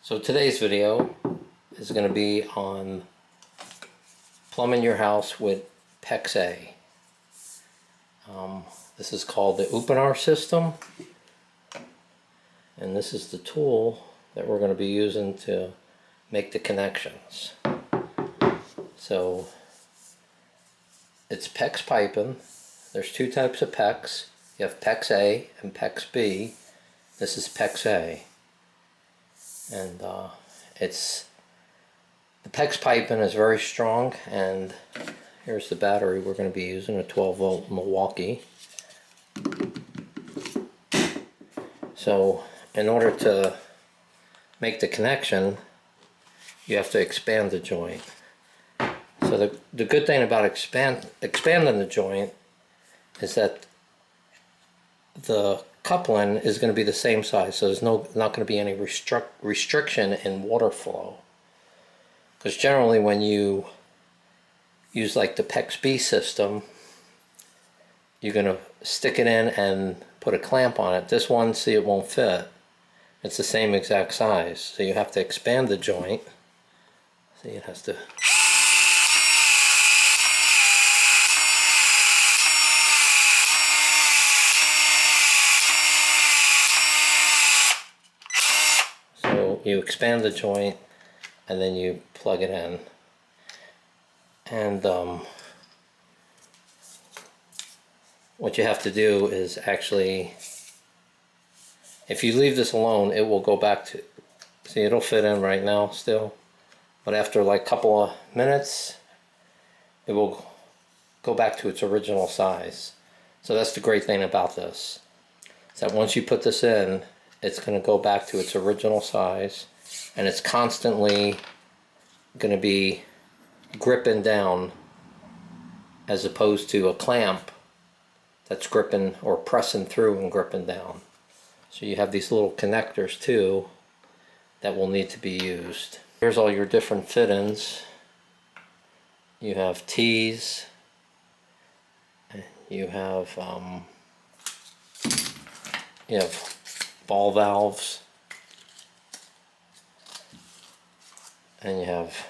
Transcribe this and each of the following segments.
So today's video is going to be on plumbing your house with PEX. This is called the UPONOR system, and this is the tool that we're going to be using to make the connections. So it's PEX piping. There's two types of PEX. You have PEX A and PEX B. This is PEX A. And the PEX piping is very strong, and here's the battery we're going to be using, a 12-volt Milwaukee. So in order to make the connection, you have to expand the joint. So the good thing about expanding the joint is that the coupling is going to be the same size, so there's not going to be any restriction in water flow. Because generally when you use like the PEX B system, you're going to stick it in and put a clamp on it. This one, see, it won't fit. It's the same exact size, so you have to expand the joint. See, it has to. You expand the joint and then you plug it in, and what you have to do is actually, if you leave this alone, it will go back to, see, it'll fit in right now still, but after like a couple of minutes it will go back to its original size. So that's the great thing about this, is that once you put this in, it's going to go back to its original size, and it's constantly going to be gripping down, as opposed to a clamp that's gripping or pressing through and gripping down. So you have these little connectors too that will need to be used. Here's all your different fit-ins. You have T's, you have ball valves, and you have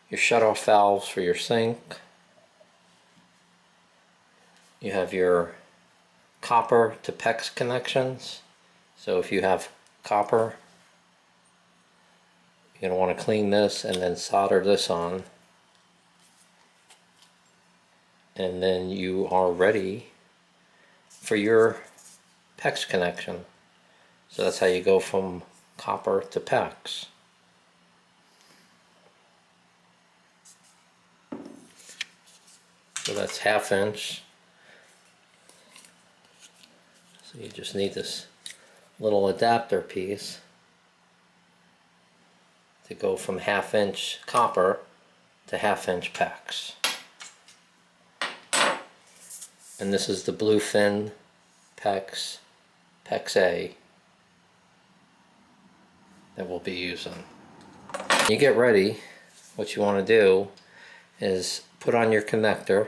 your shut-off valves for your sink. You have your copper to PEX connections. So if you have copper, you're going to want to clean this and then solder this on, and then you are ready for your PEX connection. So that's how you go from copper to PEX. So that's 1/2 inch. So you just need this little adapter piece to go from 1/2 inch copper to 1/2 inch PEX. And this is the bluefin PEX A that we'll be using. When you get ready, what you want to do is put on your connector,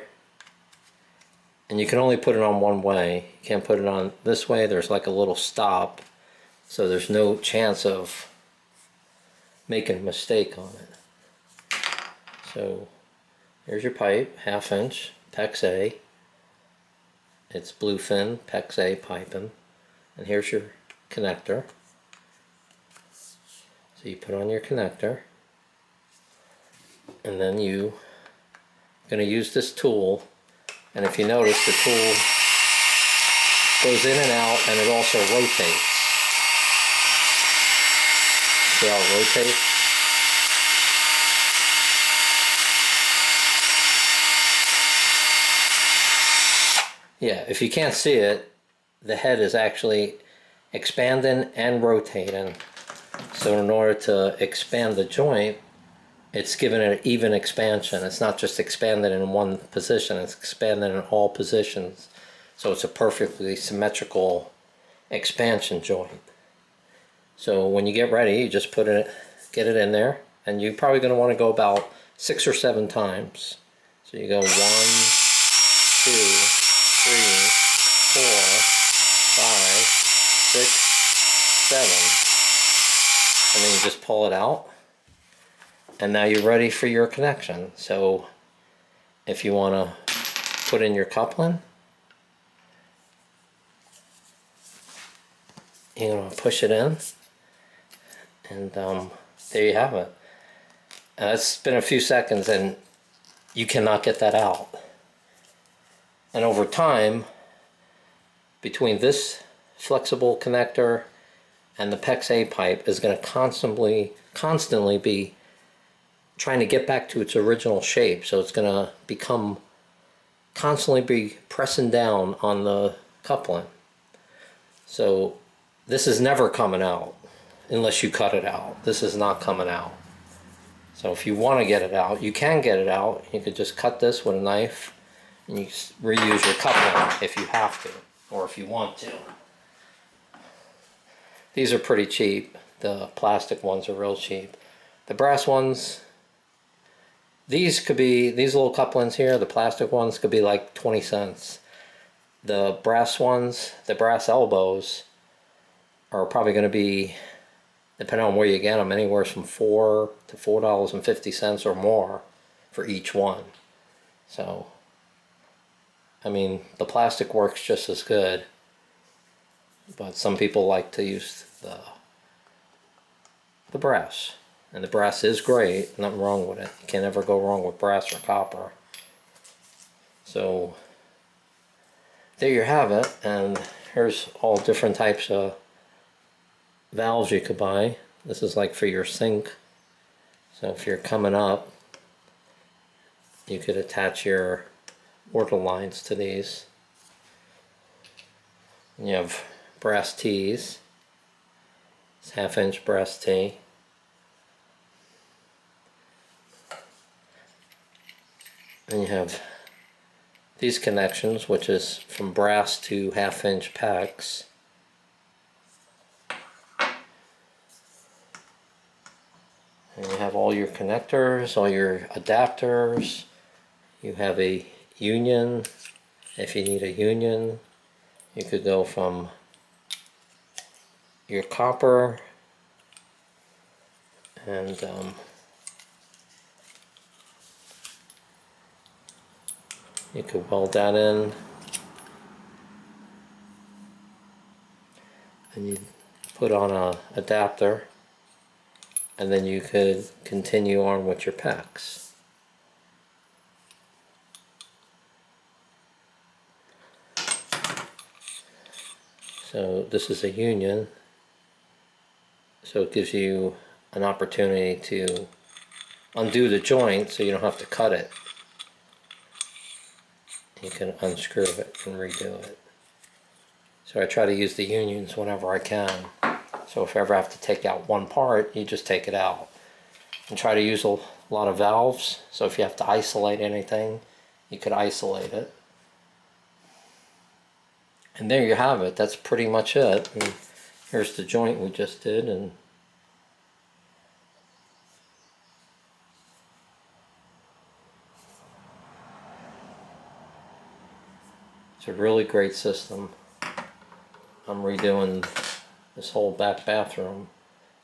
and you can only put it on one way. You can't put it on this way. There's like a little stop, so there's no chance of making a mistake on it. So here's your pipe, 1/2 inch PEX A. It's bluefin PEX A piping, and here's your connector. So you put on your connector, and then you're going to use this tool, and if you notice, the tool goes in and out, and it also rotates. See how it rotates? Yeah, if you can't see it, the head is actually expanding and rotating. So in order to expand the joint, it's giving it an even expansion. It's not just expanding in one position, it's expanding in all positions. So it's a perfectly symmetrical expansion joint. So when you get ready, you just get it in there, and you're probably going to want to go about 6 or 7 times. So you go 1, 2, 3, 4, 5, 6, 7. and then you just pull it out, and now you're ready for your connection. So if you want to put in your coupling, you're going to push it in, and there you have it. And it's been a few seconds and you cannot get that out. And over time, between this flexible connector and the PEX A pipe is going to constantly be trying to get back to its original shape. So it's going to constantly be pressing down on the coupling. So this is never coming out unless you cut it out. This is not coming out. So if you want to get it out, you can get it out. You could just cut this with a knife and you reuse your coupling if you have to, or if you want to. These are pretty cheap. The plastic ones are real cheap. The brass ones, these little couplings here, the plastic ones could be like 20 cents. The brass ones, the brass elbows, are probably going to be, depending on where you get them, anywhere from $4 to $4.50 or more for each one. So, I mean, the plastic works just as good, but some people like to use the brass. And the brass is great, nothing wrong with it. You can't ever go wrong with brass or copper. So, there you have it, and here's all different types of valves you could buy. This is like for your sink. So if you're coming up, you could attach your water lines to these. And you have brass tees. It's 1/2-inch brass tee. And you have these connections, which is from brass to 1/2-inch PEX. And you have all your connectors, all your adapters. You have a union. If you need a union, you could go from your copper and you could weld that in, and you put on a adapter, and then you could continue on with your PEX. So this is a union, so it gives you an opportunity to undo the joint so you don't have to cut it. You can unscrew it and redo it. So I try to use the unions whenever I can. So if I ever have to take out one part, you just take it out. And try to use a lot of valves, so if you have to isolate anything, you could isolate it. And there you have it. That's pretty much it. And here's the joint we just did, and it's a really great system. I'm redoing this whole back bathroom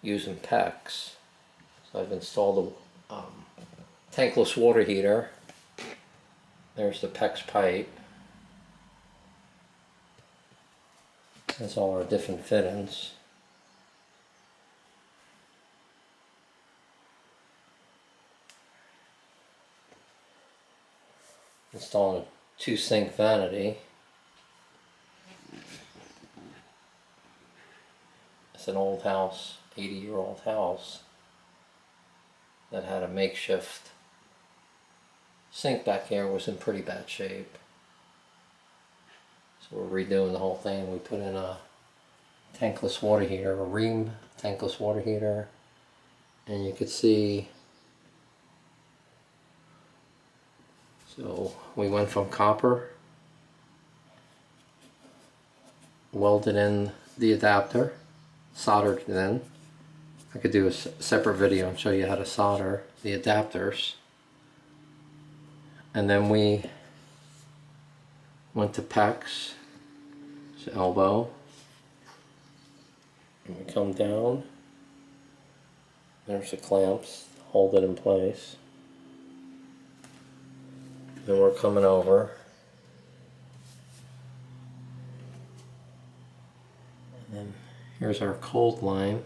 using PEX. So I've installed a tankless water heater. There's the PEX pipe. That's all our different fittings. Installing a 2-sink vanity. It's an old house, 80-year-old house, that had a makeshift sink back here. Was in pretty bad shape. So we're redoing the whole thing. We put in a tankless water heater, a Ream tankless water heater, and you could see, so we went from copper, welded in the adapter, soldered it in. I could do a separate video and show you how to solder the adapters. And then we went to PEX, elbow, and we come down, There's the clamps, hold it in place. Then we're coming over. And then here's our cold line.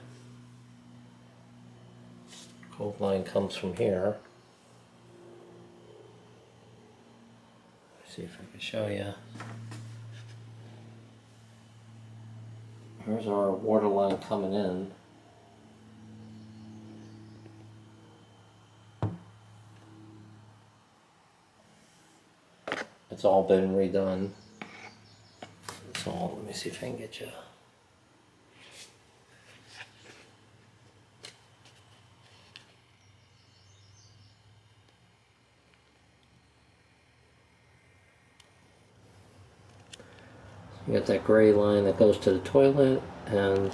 Cold line comes from here. Let's see if I can show you. Here's our water line coming in. It's all been redone. So let me see if I can get you. You got that gray line that goes to the toilet, and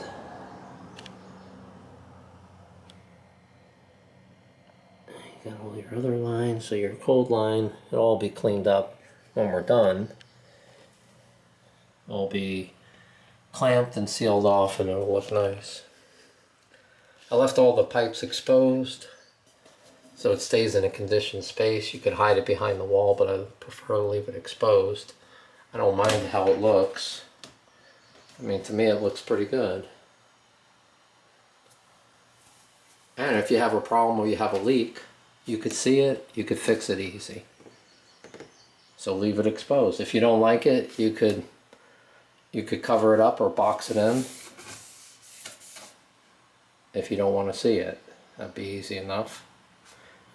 you got all your other lines. So your cold line, it'll all be cleaned up when we're done. It'll be clamped and sealed off, and it'll look nice. I left all the pipes exposed so it stays in a conditioned space. You could hide it behind the wall, but I prefer to leave it exposed. I don't mind how it looks. I mean, to me it looks pretty good. And if you have a problem or you have a leak, you could see it, you could fix it easy. So leave it exposed. If you don't like it, you could cover it up or box it in. If you don't want to see it, that'd be easy enough.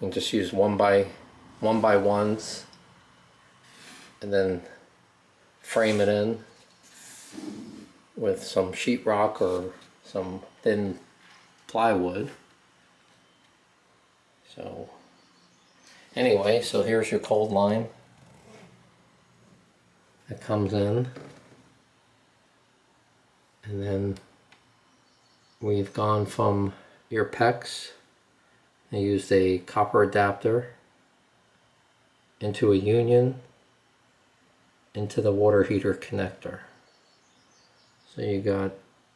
You can just use one by ones and then frame it in with some sheetrock or some thin plywood. So anyway, so here's your cold line that comes in, and then we've gone from your PEX. I used a copper adapter into a union into the water heater connector. So you got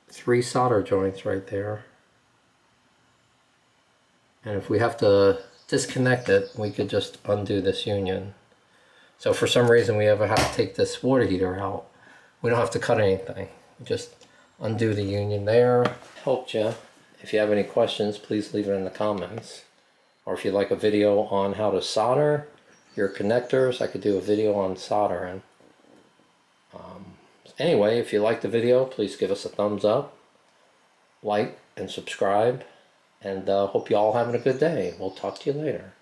3 solder joints right there. And if we have to disconnect it, we could just undo this union. So for some reason we ever have to take this water heater out, we don't have to cut anything. We just undo the union there. Helped you. If you have any questions, please leave it in the comments. Or if you'd like a video on how to solder your connectors, I could do a video on soldering. Anyway, if you like the video, please give us a thumbs up, like, and subscribe. And hope you all having a good day. We'll talk to you later.